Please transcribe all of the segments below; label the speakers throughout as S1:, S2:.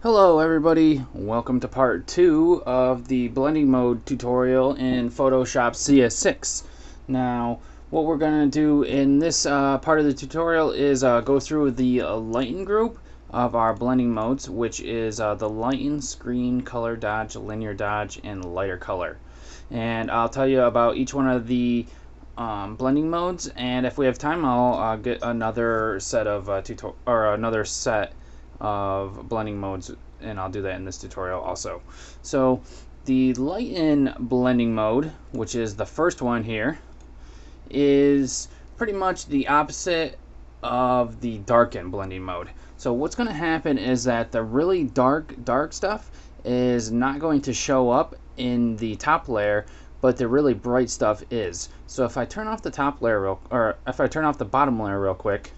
S1: Hello everybody, welcome to part 2 of the blending mode tutorial in Photoshop CS6. Now what we're going to do in this part of the tutorial is go through the lighten group of our blending modes, which is the lighten, screen, color dodge, linear dodge, and lighter color. And I'll tell you about each one of the blending modes, and if we have time I'll get another set of another set of blending modes, and I'll do that in this tutorial also. So the lighten blending mode, which is the first one here, is pretty much the opposite of the darken blending mode. So what's going to happen is that the really dark stuff is not going to show up in the top layer, but the really bright stuff is. So if I turn off the top layer if I turn off the bottom layer real quick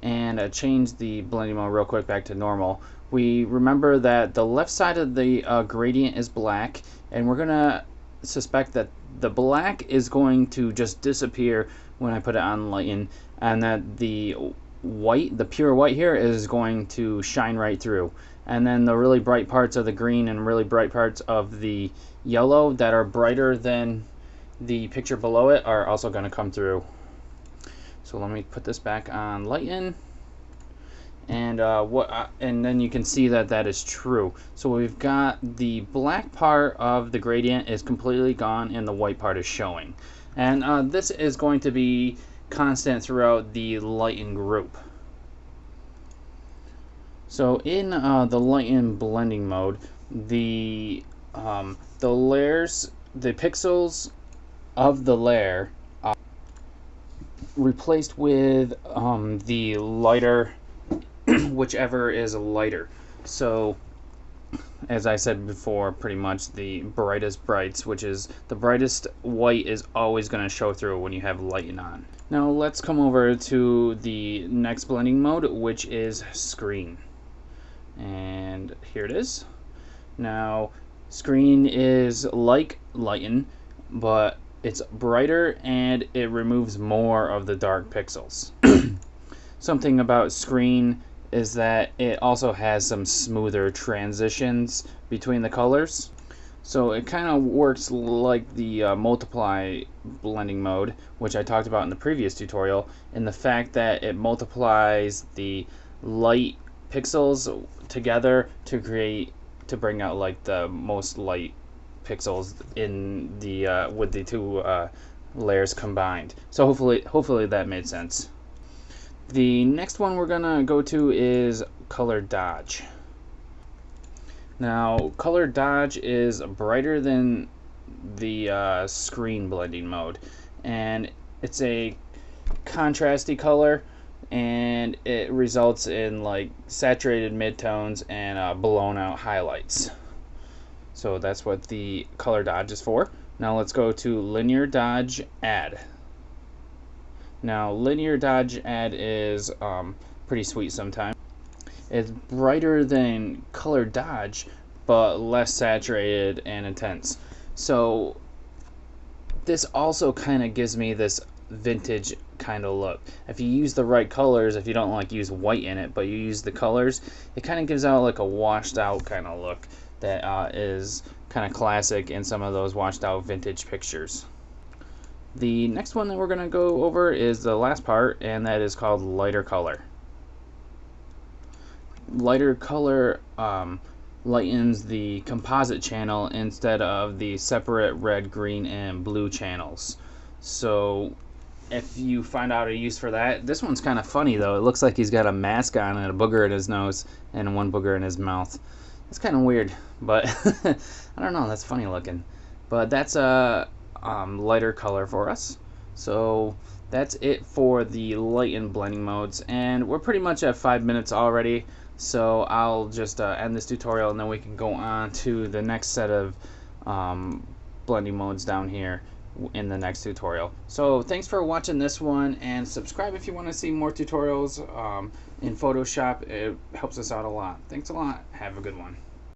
S1: and change the blending mode real quick back to normal, we remember that the left side of the gradient is black, and we're gonna suspect that the black is going to just disappear when I put it on lighten, and that the white, the pure white here, is going to shine right through, and then the really bright parts of the green and really bright parts of the yellow that are brighter than the picture below it are also going to come through. So let me put this back on lighten, and and then you can see that that is true. So we've got the black part of the gradient is completely gone and the white part is showing, and this is going to be constant throughout the lighten group. So in the lighten blending mode, the layers, the pixels of the layer replaced with the lighter, whichever is lighter. So as I said before, pretty much the brightest brights, which is the brightest white, is always going to show through when you have lighten on. Now let's come over to the next blending mode, which is screen, and here it is. Now screen is like lighten, but it's brighter and it removes more of the dark pixels. Something about screen is that it also has some smoother transitions between the colors. So it kind of works like the multiply blending mode, which I talked about in the previous tutorial, in the fact that it multiplies the light pixels together to bring out like the most light pixels in the with the two layers combined. So hopefully that made sense. The next one we're gonna go to is color dodge. Now color dodge is brighter than the screen blending mode, and it's a contrasty color, and it results in like saturated midtones and blown out highlights. So that's what the color dodge is for. Now let's go to linear dodge add. Now linear dodge add is pretty sweet sometimes. It's brighter than color dodge, but less saturated and intense. So this also kind of gives me this vintage kind of look. If you use the right colors, if you don't like use white in it, but you use the colors, it kind of gives out like a washed out kind of look that is kind of classic in some of those washed out vintage pictures. The next one that we're going to go over is the last part, and that is called lighter color. Lighter color lightens the composite channel instead of the separate red, green, and blue channels. So if you find out a use for that, this one's kind of funny though. It looks like he's got a mask on and a booger in his nose and one booger in his mouth. It's kind of weird, but I don't know, that's funny looking. But that's a lighter color for us. So that's it for the lighten blending modes, and we're pretty much at 5 minutes already. So I'll just end this tutorial, and then we can go on to the next set of blending modes down here in the next tutorial. So thanks for watching this one, and subscribe if you want to see more tutorials in Photoshop. It helps us out a lot. Thanks a lot. Have a good one.